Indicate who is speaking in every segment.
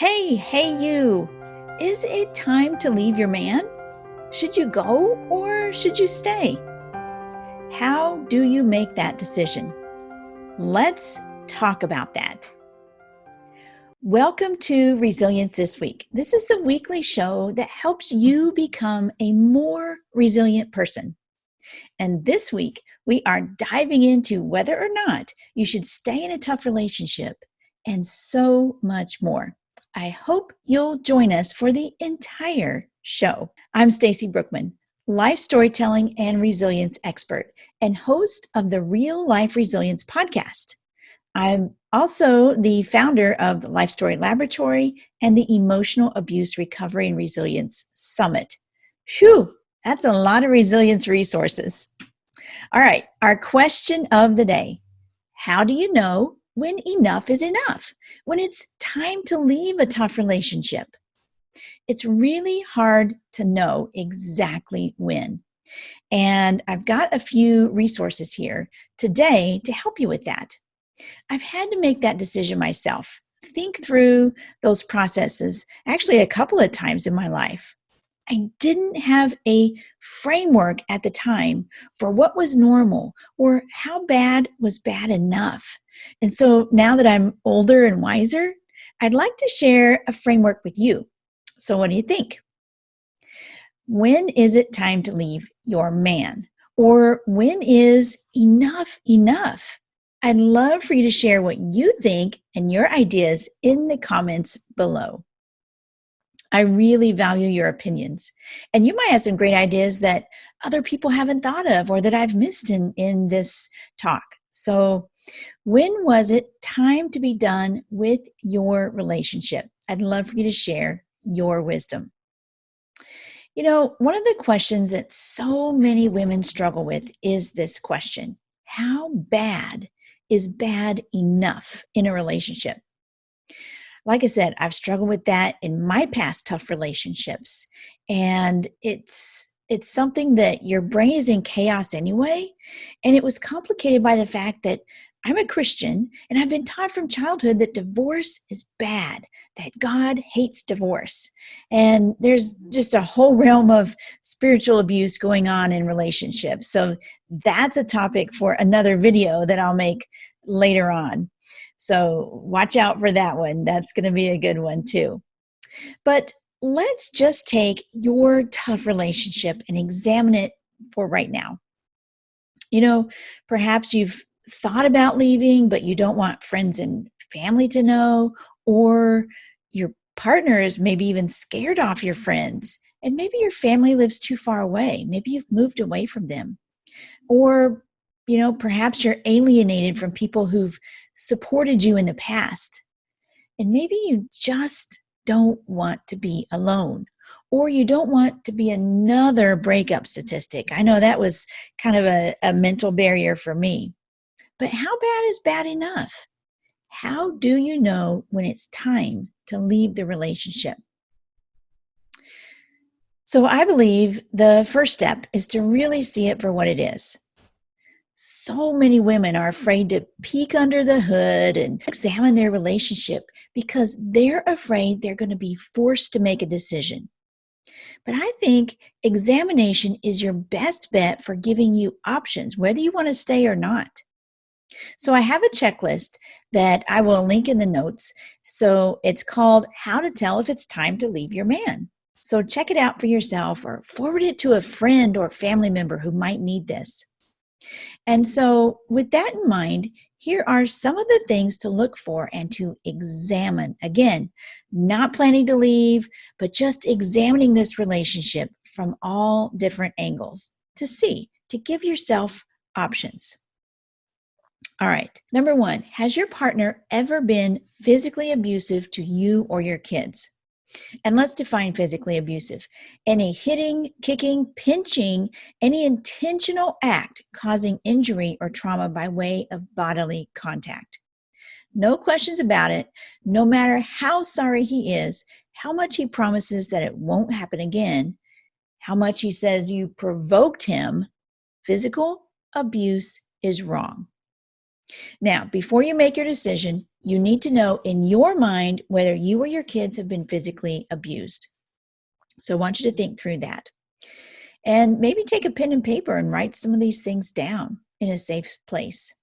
Speaker 1: Hey, you. Is it time to leave your man? Should you go or should you stay? How do you make that decision? Let's talk about that. Welcome to Resilience This Week. This is the weekly show that helps you become a more resilient person. And this week, we are diving into whether or not you should stay in a tough relationship and so much more. I hope you'll join us for the entire show. I'm Stacy Brookman, life storytelling and resilience expert and host of the Real Life Resilience podcast. I'm also the founder of the Life Story Laboratory and the Emotional Abuse Recovery and Resilience Summit. Phew, that's a lot of resilience resources. All right, our question of the day. How do you know when enough is enough? When it's time to leave a tough relationship? It's really hard to know exactly when. And I've got a few resources here today to help you with that. I've had to make that decision myself, think through those processes actually a couple of times in my life. I didn't have a framework at the time for what was normal or how bad was bad enough. And so now that I'm older and wiser, I'd like to share a framework with you. So what do you think? When is it time to leave your man? Or when is enough enough? I'd love for you to share what you think and your ideas in the comments below. I really value your opinions. And you might have some great ideas that other people haven't thought of or that I've missed in this talk. So when was it time to be done with your relationship? I'd love for you to share your wisdom. You know, one of the questions that so many women struggle with is this question: how bad is bad enough in a relationship? Like I said, I've struggled with that in my past tough relationships. And it's something that your brain is in chaos anyway. And it was complicated by the fact that I'm a Christian and I've been taught from childhood that divorce is bad, that God hates divorce. And there's just a whole realm of spiritual abuse going on in relationships. So that's a topic for another video that I'll make later on. So watch out for that one. That's going to be a good one too. But let's just take your tough relationship and examine it for right now. You know, perhaps you've thought about leaving, but you don't want friends and family to know, or your partner is maybe even scared off your friends, and maybe your family lives too far away. Maybe you've moved away from them. Or, perhaps you're alienated from people who've supported you in the past. And maybe you just don't want to be alone, or you don't want to be another breakup statistic. I know that was kind of a mental barrier for me. But how bad is bad enough? How do you know when it's time to leave the relationship? So I believe the first step is to really see it for what it is. So many women are afraid to peek under the hood and examine their relationship because they're afraid they're going to be forced to make a decision. But I think examination is your best bet for giving you options, whether you want to stay or not. So I have a checklist that I will link in the notes. So it's called How to Tell If It's Time to Leave Your Man. So check it out for yourself or forward it to a friend or family member who might need this. And so with that in mind, here are some of the things to look for and to examine. Again, not planning to leave, but just examining this relationship from all different angles to see, to give yourself options. All right. Number one, has your partner ever been physically abusive to you or your kids? And let's define physically abusive: any hitting, kicking, pinching, any intentional act causing injury or trauma by way of bodily contact. No questions about it. No matter how sorry he is, how much he promises that it won't happen again, how much he says you provoked him, physical abuse is wrong. Now, before you make your decision, you need to know in your mind whether you or your kids have been physically abused. So I want you to think through that. And maybe take a pen and paper and write some of these things down in a safe place.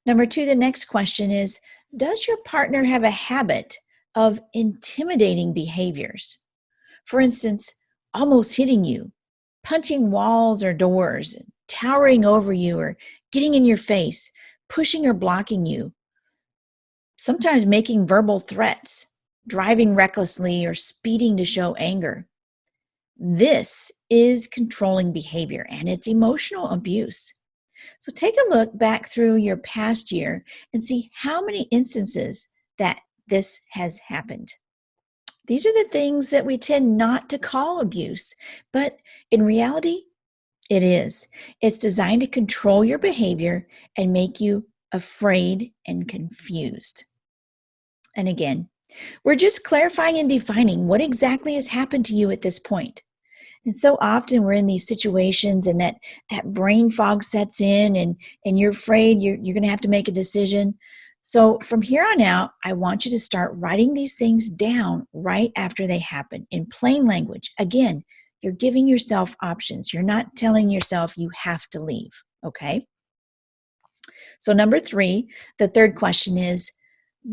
Speaker 1: Number 2, the next question is, does your partner have a habit of intimidating behaviors? For instance, almost hitting you, punching walls or doors, towering over you, or getting in your face, pushing or blocking you, sometimes making verbal threats, driving recklessly, or speeding to show anger. This is controlling behavior and it's emotional abuse. So take a look back through your past year and see how many instances that this has happened. These are the things that we tend not to call abuse, but in reality, it is. It's designed to control your behavior and make you afraid and confused. And again, we're just clarifying and defining what exactly has happened to you at this point. And so often we're in these situations and that brain fog sets in and you're afraid you're going to have to make a decision. So from here on out, I want you to start writing these things down right after they happen in plain language. Again, you're giving yourself options. You're not telling yourself you have to leave, okay? So number 3, the third question is,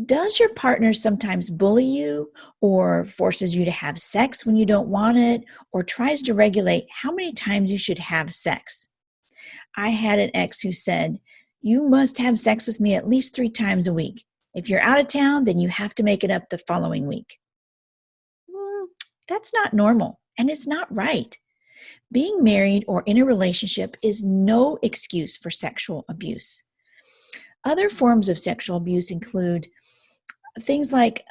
Speaker 1: does your partner sometimes bully you or forces you to have sex when you don't want it or tries to regulate how many times you should have sex? I had an ex who said, "You must have sex with me at least 3 times a week. If you're out of town, then you have to make it up the following week." That's not normal and it's not right. Being married or in a relationship is no excuse for sexual abuse. Other forms of sexual abuse include things like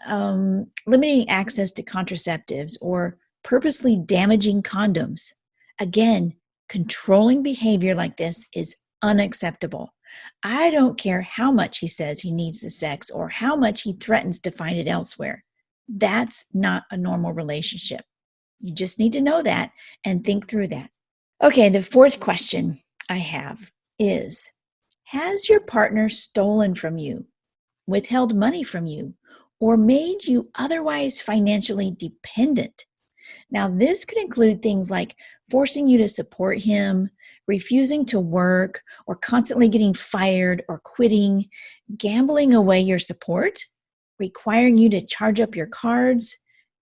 Speaker 1: limiting access to contraceptives or purposely damaging condoms. Again, controlling behavior like this is unacceptable. I don't care how much he says he needs the sex or how much he threatens to find it elsewhere. That's not a normal relationship. You just need to know that and think through that. Okay, the fourth question I have is, has your partner stolen from you, withheld money from you, or made you otherwise financially dependent? Now, this could include things like forcing you to support him, refusing to work, or constantly getting fired or quitting, gambling away your support, requiring you to charge up your cards,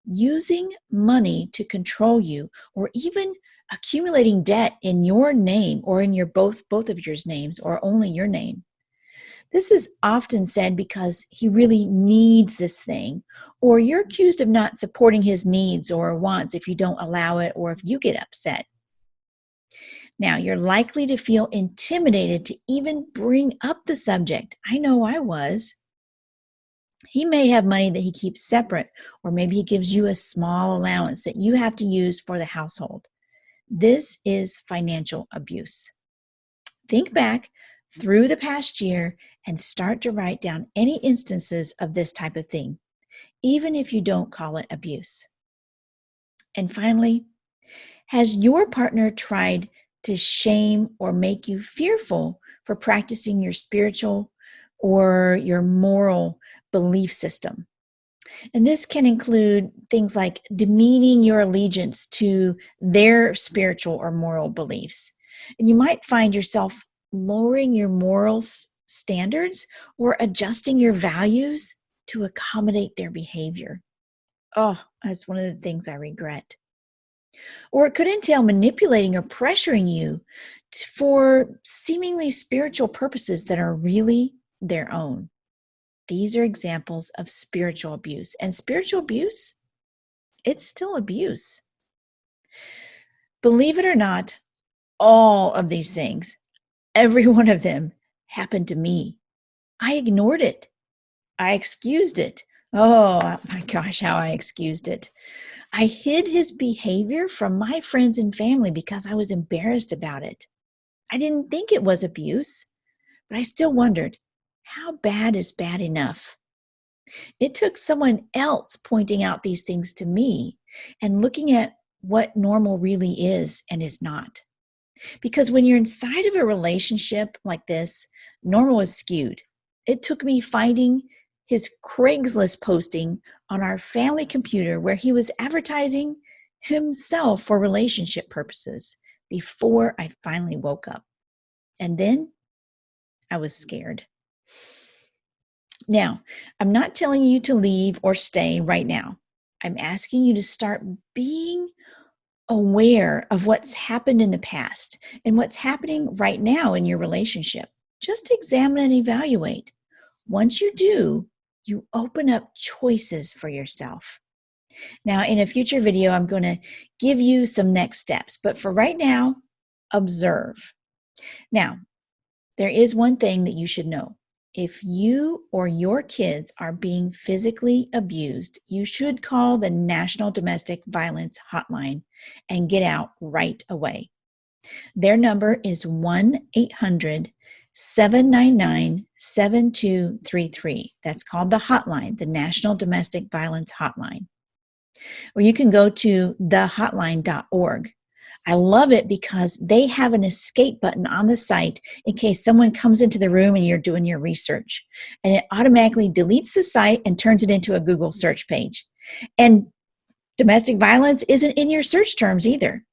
Speaker 1: using money to control you, or even accumulating debt in your name or in your both of yours names or only your name. This is often said because he really needs this thing, or you're accused of not supporting his needs or wants if you don't allow it or if you get upset. Now, you're likely to feel intimidated to even bring up the subject. I know I was. He may have money that he keeps separate, or maybe he gives you a small allowance that you have to use for the household. This is financial abuse. Think back through the past year and start to write down any instances of this type of thing, even if you don't call it abuse. And finally, has your partner tried to shame or make you fearful for practicing your spiritual or your moral belief system? And this can include things like demeaning your allegiance to their spiritual or moral beliefs. And you might find yourself lowering your moral standards or adjusting your values to accommodate their behavior. Oh, that's one of the things I regret. Or it could entail manipulating or pressuring you for seemingly spiritual purposes that are really their own. These are examples of spiritual abuse. And spiritual abuse, it's still abuse. Believe it or not, all of these things, every one of them happened to me. I ignored it. I excused it. Oh my gosh, how I excused it. I hid his behavior from my friends and family because I was embarrassed about it. I didn't think it was abuse, but I still wondered, how bad is bad enough? It took someone else pointing out these things to me and looking at what normal really is and is not. Because when you're inside of a relationship like this, normal is skewed. It took me finding his Craigslist posting on our family computer where he was advertising himself for relationship purposes before I finally woke up. And then I was scared. Now, I'm not telling you to leave or stay right now. I'm asking you to start being aware of what's happened in the past and what's happening right now in your relationship. Just examine and evaluate. Once you do, you open up choices for yourself. Now, in a future video, I'm going to give you some next steps, but for right now, observe. Now, there is one thing that you should know. If you or your kids are being physically abused, you should call the National Domestic Violence Hotline and get out right away. Their number is 1-800-799-7233. That's called the hotline, the National Domestic Violence Hotline. Or you can go to thehotline.org. I love it because they have an escape button on the site in case someone comes into the room and you're doing your research. And it automatically deletes the site and turns it into a Google search page. And domestic violence isn't in your search terms either.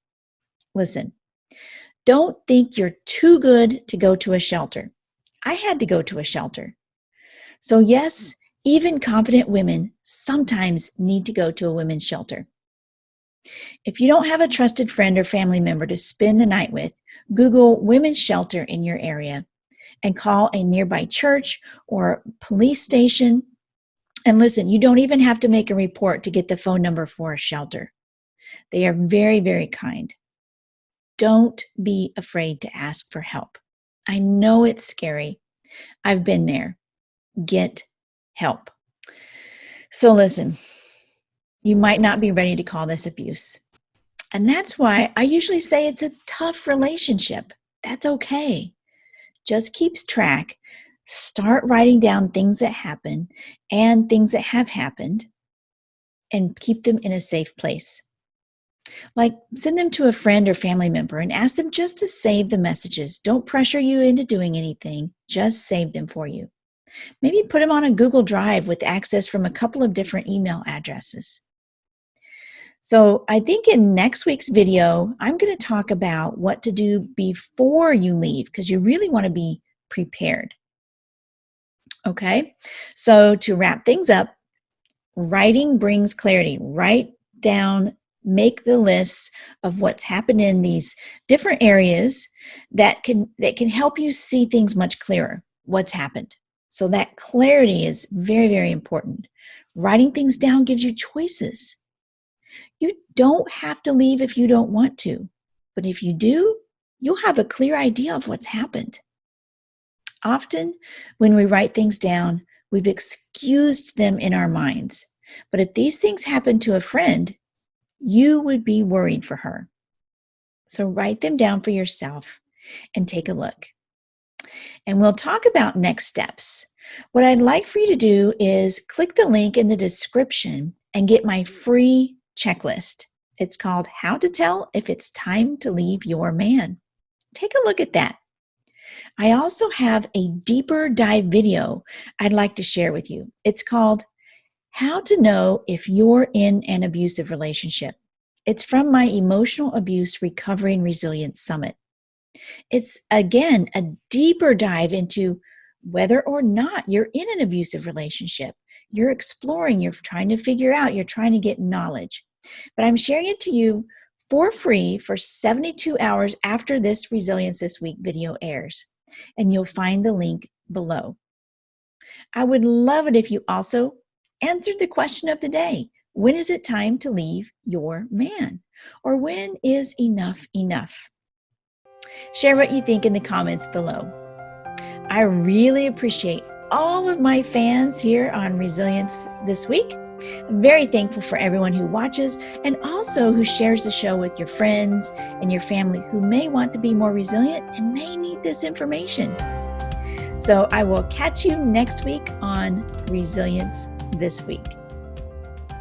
Speaker 1: Listen, don't think you're too good to go to a shelter. I had to go to a shelter. So yes, even confident women sometimes need to go to a women's shelter. If you don't have a trusted friend or family member to spend the night with, Google women's shelter in your area and call a nearby church or police station. And listen, you don't even have to make a report to get the phone number for a shelter. They are very, very kind. Don't be afraid to ask for help. I know it's scary. I've been there. Get help. So listen, you might not be ready to call this abuse. And that's why I usually say it's a tough relationship. That's okay. Just keep track. Start writing down things that happen and things that have happened and keep them in a safe place. Like send them to a friend or family member and ask them just to save the messages. Don't pressure you into doing anything. Just save them for you. Maybe put them on a Google Drive with access from a couple of different email addresses. So I think in next week's video, I'm going to talk about what to do before you leave because you really want to be prepared. Okay, so to wrap things up, writing brings clarity. Write down, make the lists of what's happened in these different areas that can help you see things much clearer, what's happened. So that clarity is very, very important. Writing things down gives you choices. You don't have to leave if you don't want to, but if you do, you'll have a clear idea of what's happened. Often, when we write things down, we've excused them in our minds. But if these things happen to a friend, you would be worried for her. So write them down for yourself and take a look. And we'll talk about next steps. What I'd like for you to do is click the link in the description and get my free checklist. It's called How to Tell If It's Time to Leave Your Man. Take a look at that. I also have a deeper dive video I'd like to share with you. It's called How to Know If You're in an Abusive Relationship. It's from my Emotional Abuse Recovery and Resilience Summit. It's, again, a deeper dive into whether or not you're in an abusive relationship. You're exploring, you're trying to figure out, you're trying to get knowledge. But I'm sharing it to you for free for 72 hours after this Resilience This Week video airs. And you'll find the link below. I would love it if you also answered the question of the day. When is it time to leave your man? Or when is enough enough? Share what you think in the comments below. I really appreciate all of my fans here on Resilience This Week. I'm very thankful for everyone who watches and also who shares the show with your friends and your family who may want to be more resilient and may need this information. So I will catch you next week on Resilience This Week.